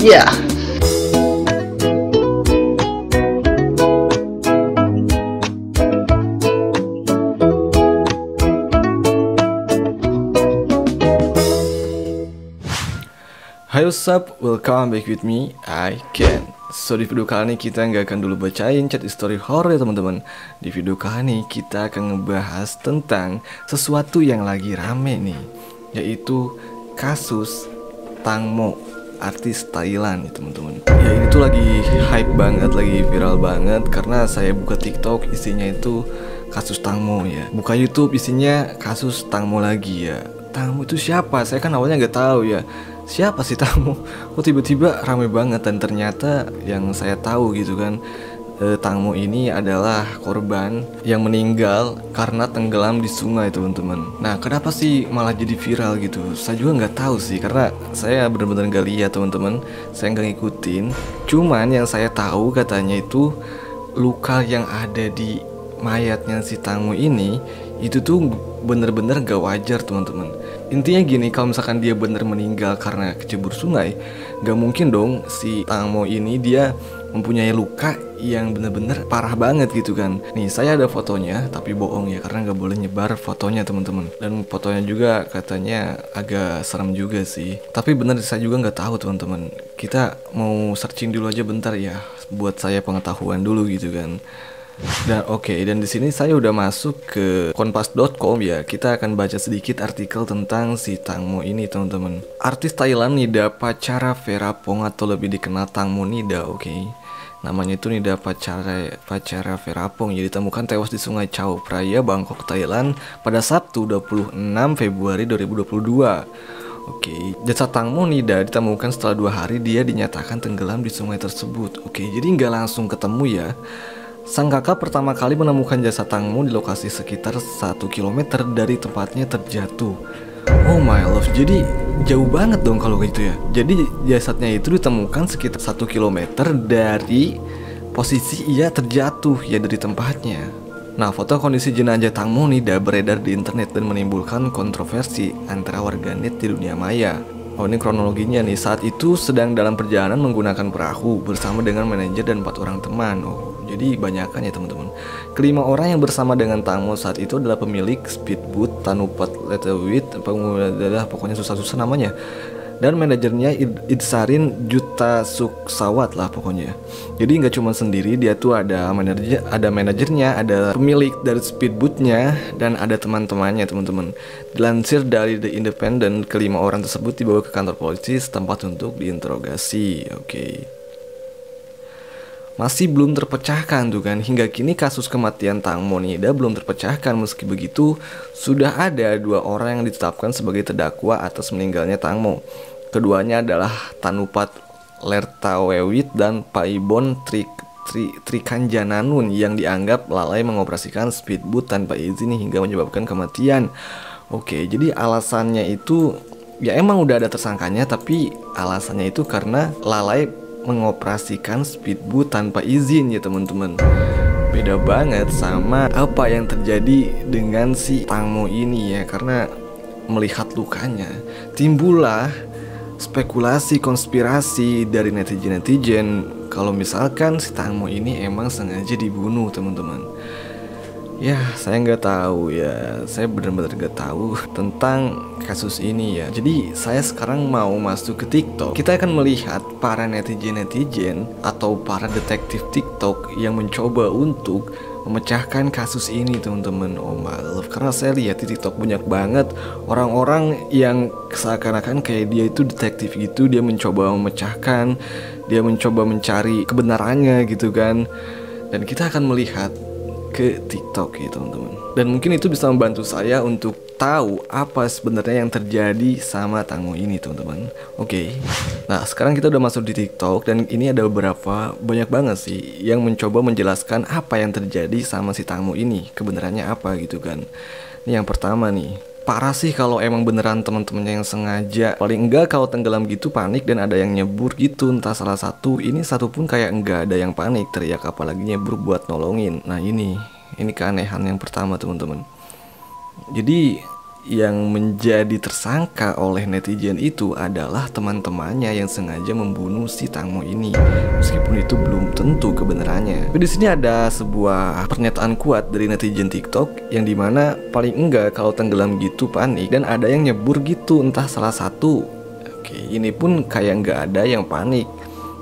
Ya. Hai, what's up? Welcome back with me, I Ken. So di video kali ini kita nggak akan dulu bacain chat history horror ya teman-teman. Di video kali ini kita akan ngebahas tentang sesuatu yang lagi rame nih, yaitu kasus Tang Mo, artis Thailand ya teman-teman. Ya ini tuh lagi hype banget, lagi viral banget karena saya buka TikTok isinya itu kasus Tang Mo ya. Buka YouTube isinya kasus Tang Mo lagi ya. Tang Mo itu siapa? Saya kan awalnya nggak tahu ya. Siapa sih Tang Mo? Kok tiba-tiba rame banget, dan ternyata yang saya tahu gitu kan, Tang Mo ini adalah korban yang meninggal karena tenggelam di sungai teman-teman. Nah kenapa sih malah jadi viral gitu? Saya juga nggak tahu sih, karena saya benar-benar nggak lihat teman-teman. Saya nggak ngikutin. Cuman yang saya tahu katanya itu luka yang ada di mayatnya si Tang Mo ini itu tuh bener-bener gak wajar teman-teman. Intinya gini, kalau misalkan dia bener meninggal karena kecebur sungai, gak mungkin dong si Tang Mo ini dia mempunyai luka yang bener-bener parah banget gitu kan. Nih saya ada fotonya, tapi bohong ya, karena gak boleh nyebar fotonya teman-teman. Dan fotonya juga katanya agak serem juga sih. Tapi bener saya juga gak tahu teman-teman. Kita mau searching dulu aja bentar ya, buat saya pengetahuan dulu gitu kan. Dan dan di sini saya udah masuk ke konpas.com ya. Kita akan baca sedikit artikel tentang si Tang Mo ini teman-teman. Artis Thailand Nida Patcharaveerapong atau lebih dikenal Tang Mo Nida, namanya itu Nida Patcharaveerapong, jadi ditemukan tewas di Sungai Chao Phraya, Bangkok, Thailand pada Sabtu 26 Februari 2022. Jasad Tang Mo Nida ditemukan setelah 2 hari dia dinyatakan tenggelam di sungai tersebut. Jadi nggak langsung ketemu ya. Sang kakak pertama kali menemukan jasad Tang Mo di lokasi sekitar 1 km dari tempatnya terjatuh. Oh my love, jadi jauh banget dong kalau gitu ya. Jadi jasadnya itu ditemukan sekitar 1 km dari posisi ia terjatuh ya, dari tempatnya. Nah, foto kondisi jenazah Tang Mo Nida beredar di internet dan menimbulkan kontroversi antara warganet di dunia maya. Ini kronologinya nih. Saat itu sedang dalam perjalanan menggunakan perahu bersama dengan manajer dan 4 orang teman. Jadi banyakan ya teman-teman. Kelima orang yang bersama dengan Tang Mo saat itu adalah pemilik speedboat Tanupat Letewit, adalah pokoknya susah-susah namanya, dan manajernya Idsarin Juta Suksawat lah pokoknya. Jadi nggak cuma sendiri, dia tuh ada manajernya, ada pemilik dari speedboatnya, dan ada teman-temannya teman-teman. Dilansir dari The Independent, kelima orang tersebut dibawa ke kantor polisi setempat untuk diinterogasi. Masih belum terpecahkan tuh kan. Hingga kini kasus kematian Tang Mo Nida belum terpecahkan. Meski begitu, sudah ada 2 orang yang ditetapkan sebagai terdakwa atas meninggalnya Tang Mo. Keduanya adalah Tanupat Lertawewit dan Paibon Trikanjananun yang dianggap lalai mengoperasikan speedboat tanpa izin hingga menyebabkan kematian. Jadi alasannya itu ya emang udah ada tersangkanya, tapi alasannya itu karena lalai mengoperasikan speedboat tanpa izin ya teman-teman. Beda banget sama apa yang terjadi dengan si Tang Mo ini ya, karena melihat lukanya timbullah spekulasi konspirasi dari netizen kalau misalkan si Tang Mo ini emang sengaja dibunuh teman-teman. Ya saya nggak tahu ya, saya benar-benar nggak tahu tentang kasus ini ya. Jadi saya sekarang mau masuk ke TikTok. Kita akan melihat para netizen atau para detektif TikTok yang mencoba untuk memecahkan kasus ini teman-teman. Oh my love, karena saya lihat di TikTok banyak banget orang-orang yang seakan-akan kayak dia itu detektif gitu. Dia mencoba memecahkan, dia mencoba mencari kebenarannya gitu kan. Dan kita akan melihat ke TikTok ya teman-teman. Dan mungkin itu bisa membantu saya untuk tahu apa sebenarnya yang terjadi sama Tang Mo ini teman-teman. Nah sekarang kita udah masuk di TikTok, dan ini ada banyak banget sih yang mencoba menjelaskan apa yang terjadi sama si Tang Mo ini, kebenarannya apa gitu kan. Ini yang pertama nih, parah sih kalau emang beneran teman-temannya yang sengaja. Paling enggak kalau tenggelam gitu panik dan ada yang nyebur gitu, entah salah satu. Ini satu pun kayak enggak ada yang panik, teriak apalagi nyebur buat nolongin. Nah ini keanehan yang pertama teman-teman. Jadi yang menjadi tersangka oleh netizen itu adalah teman-temannya yang sengaja membunuh si Tangmo ini, meskipun itu belum tentu kebenarannya. Tapi di sini ada sebuah pernyataan kuat dari netizen TikTok yang dimana paling enggak kalau tenggelam gitu panik, dan ada yang nyebur gitu, entah salah satu. Oke, ini pun kayak nggak ada yang panik,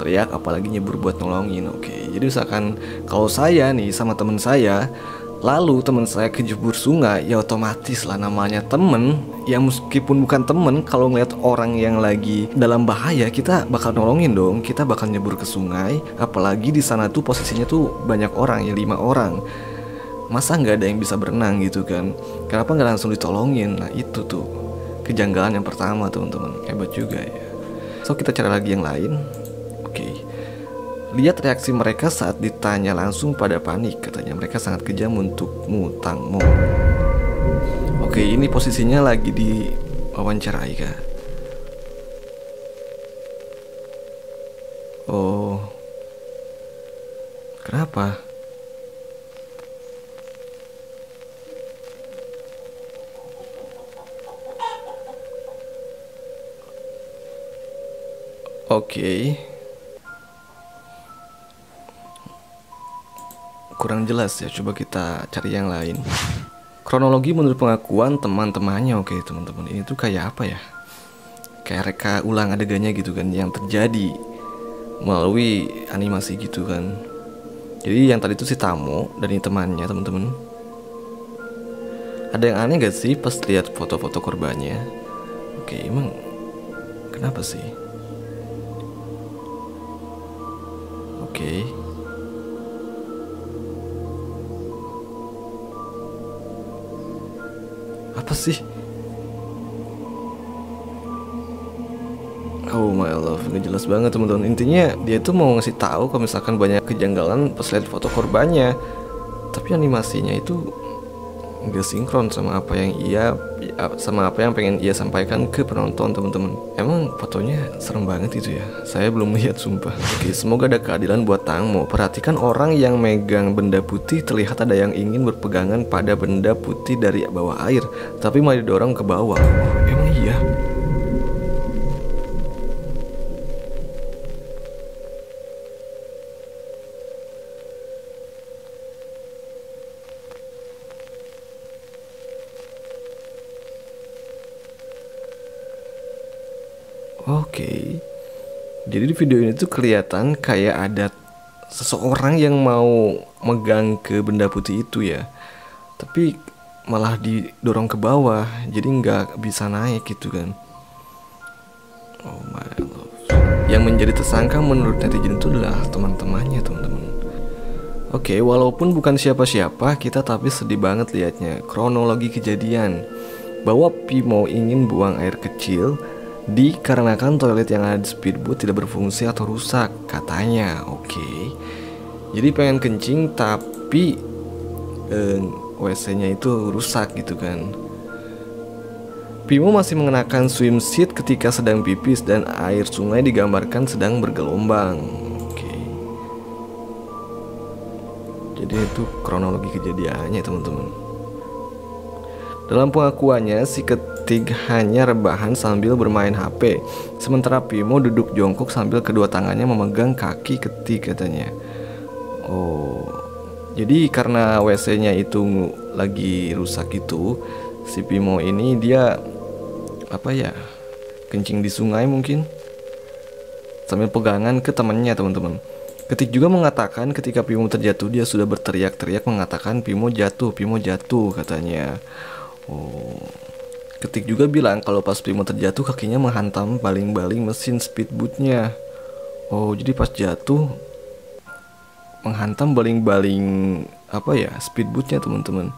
teriak apalagi nyebur buat nolongin. Oke, jadi misalkan kalau saya nih sama temen saya, lalu teman saya kejebur sungai, ya otomatis lah namanya temen. Ya meskipun bukan temen, kalau ngeliat orang yang lagi dalam bahaya, kita bakal nolongin dong. Kita bakal nyebur ke sungai, apalagi di sana tuh posisinya tuh banyak orang, ya 5 orang. Masa nggak ada yang bisa berenang gitu kan? Kenapa nggak langsung ditolongin? Nah itu tuh kejanggalan yang pertama teman-teman. Hebat juga ya. So kita cari lagi yang lain. Oke. Lihat reaksi mereka saat ditanya langsung pada panik. Katanya mereka sangat kejam untukmu, Tangmo. Oke, ini posisinya lagi di wawancarai kah? Oh, kenapa? Oke. Kurang jelas ya, coba kita cari yang lain. Kronologi menurut pengakuan teman-temannya. Oke teman-teman, ini tuh kayak apa ya? Kayak reka ulang adegannya gitu kan, yang terjadi melalui animasi gitu kan. Jadi yang tadi itu si Tamo dan ini temannya teman-teman. Ada yang aneh gak sih pas lihat foto-foto korbannya? Oke, emang kenapa sih? Oke. Apa sih? Oh my love, nggak jelas banget teman-teman. Intinya dia tuh mau ngasih tahu kalau misalkan banyak kejanggalan pas lihat foto korbannya, tapi animasinya itu nggak sinkron sama apa yang pengen ia sampaikan ke penonton teman-teman. Emang fotonya serem banget itu ya. Saya belum lihat sumpah. Oke, semoga ada keadilan buat Tangmo. Perhatikan orang yang megang benda putih, terlihat ada yang ingin berpegangan pada benda putih dari bawah air, tapi malah didorong ke bawah. Oh, emang iya. Oke. Jadi di video ini tuh kelihatan kayak ada seseorang yang mau megang ke benda putih itu ya, tapi malah didorong ke bawah, jadi nggak bisa naik gitu kan. Oh my love. Yang menjadi tersangka menurut netizen itu adalah teman-temannya teman-teman. Oke, walaupun bukan siapa-siapa, kita tapi sedih banget liatnya. Kronologi kejadian bahwa Pimo ingin buang air kecil dikarenakan toilet yang ada di speedboat tidak berfungsi atau rusak katanya. Oke. Jadi pengen kencing tapi WC-nya itu rusak gitu kan. Pimo masih mengenakan swimsuit ketika sedang pipis dan air sungai digambarkan sedang bergelombang. Oke. Jadi itu kronologi kejadiannya teman-teman. Dalam pengakuannya, si Ketik hanya rebahan sambil bermain HP, sementara Pimo duduk jongkok sambil kedua tangannya memegang kaki Ketik katanya. Oh, jadi karena WC-nya itu lagi rusak itu, si Pimo ini dia apa ya, kencing di sungai mungkin, sambil pegangan ke temannya teman-teman. Ketik juga mengatakan ketika Pimo terjatuh dia sudah berteriak-teriak mengatakan Pimo jatuh katanya. Oh, Ketik juga bilang kalau pas Pimo terjatuh kakinya menghantam baling-baling mesin speedboatnya. Oh, jadi pas jatuh menghantam baling-baling apa ya, speedboatnya teman-teman.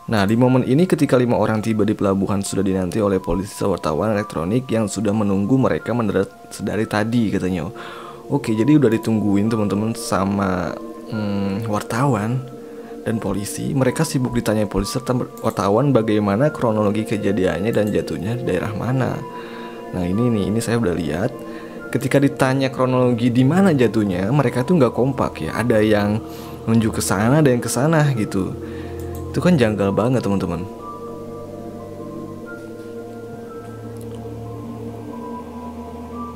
Nah, di momen ini ketika 5 orang tiba di pelabuhan sudah dinanti oleh polisi wartawan elektronik yang sudah menunggu mereka mendarat sedari tadi katanya. Oke, jadi udah ditungguin teman-teman sama wartawan dan polisi. Mereka sibuk ditanya polisi serta wartawan bagaimana kronologi kejadiannya dan jatuhnya di daerah mana. Nah ini saya udah lihat. Ketika ditanya kronologi di mana jatuhnya, mereka tuh nggak kompak ya. Ada yang nunjuk ke sana, ada yang ke sana gitu. Itu kan janggal banget teman-teman.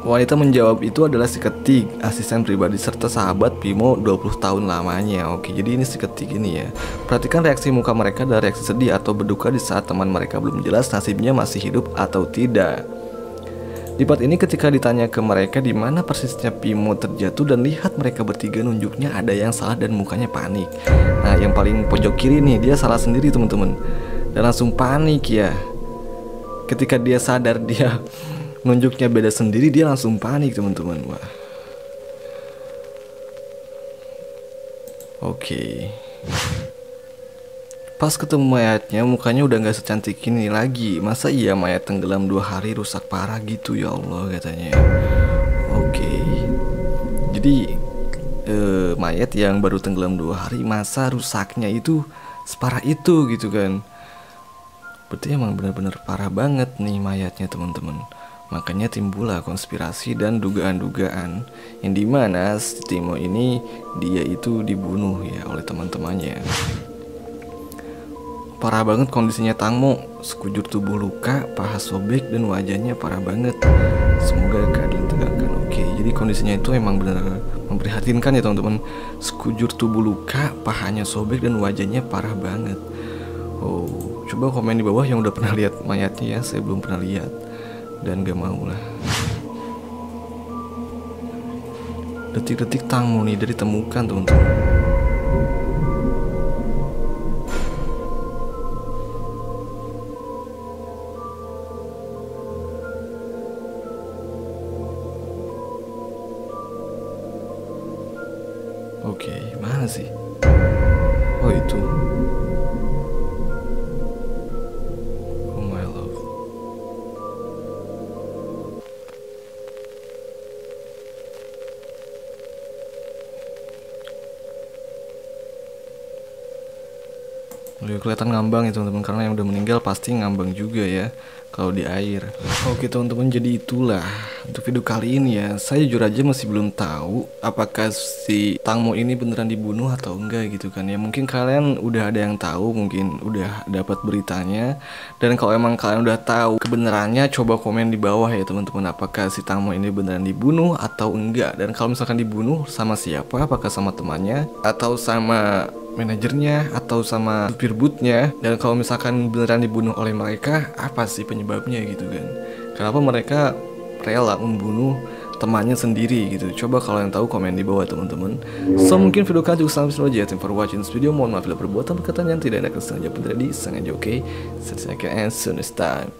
Wanita menjawab itu adalah si Ketik, asisten pribadi serta sahabat Bimo 20 tahun lamanya. Oke, jadi ini si Ketik ini ya. Perhatikan reaksi muka mereka dan reaksi sedih atau berduka di saat teman mereka belum jelas nasibnya masih hidup atau tidak. Di part ini ketika ditanya ke mereka di mana persisnya Bimo terjatuh dan lihat mereka bertiga nunjuknya ada yang salah dan mukanya panik. Nah, yang paling pojok kiri nih dia salah sendiri teman-teman. Dan langsung panik ya. Ketika dia sadar dia nunjuknya beda sendiri, dia langsung panik teman-teman. Wah. Oke. Pas ketemu mayatnya mukanya udah gak secantik ini lagi. Masa iya mayat tenggelam 2 hari rusak parah gitu ya Allah katanya. Oke. Jadi mayat yang baru tenggelam 2 hari masa rusaknya itu separah itu gitu kan. Berarti emang benar-benar parah banget nih mayatnya teman-teman. Makanya timbullah konspirasi dan dugaan-dugaan yang dimana si Timo ini dia itu dibunuh ya oleh teman-temannya. Parah banget kondisinya Tangmo, sekujur tubuh luka, paha sobek dan wajahnya parah banget. Semoga keadilan tegakkan. Oke, jadi kondisinya itu emang benar memprihatinkan ya teman-teman. Sekujur tubuh luka, pahanya sobek dan wajahnya parah banget. Oh, coba komen di bawah yang udah pernah lihat mayatnya ya, saya belum pernah lihat. Dan gak mau lah. Detik-detik Tangmo nih dari ditemukan teman-teman. Oke, mana sih? Oh itu. Udah kelihatan ngambang ya teman-teman, karena yang udah meninggal pasti ngambang juga ya kalau di air. Oke teman-teman, jadi itulah untuk video kali ini ya. Saya jujur aja masih belum tahu apakah si Tangmo ini beneran dibunuh atau enggak gitu kan ya. Mungkin kalian udah ada yang tahu, mungkin udah dapat beritanya. Dan kalau emang kalian udah tahu kebenarannya, coba komen di bawah ya teman-teman, apakah si Tangmo ini beneran dibunuh atau enggak. Dan kalau misalkan dibunuh sama siapa, apakah sama temannya atau sama manajernya atau sama supir bootnya. Dan kalau misalkan beneran dibunuh oleh mereka, apa sih penyebabnya gitu kan? Kenapa mereka rela membunuh temannya sendiri gitu? Coba kalau yang tahu komen di bawah teman-teman. So mungkin video kali juga sampai sini aja. Thank for watching this video. Mohon maaf bila perbuatan perkataan yang tidak enak sengaja pun terjadi sengaja. Oke, see you and see you next time.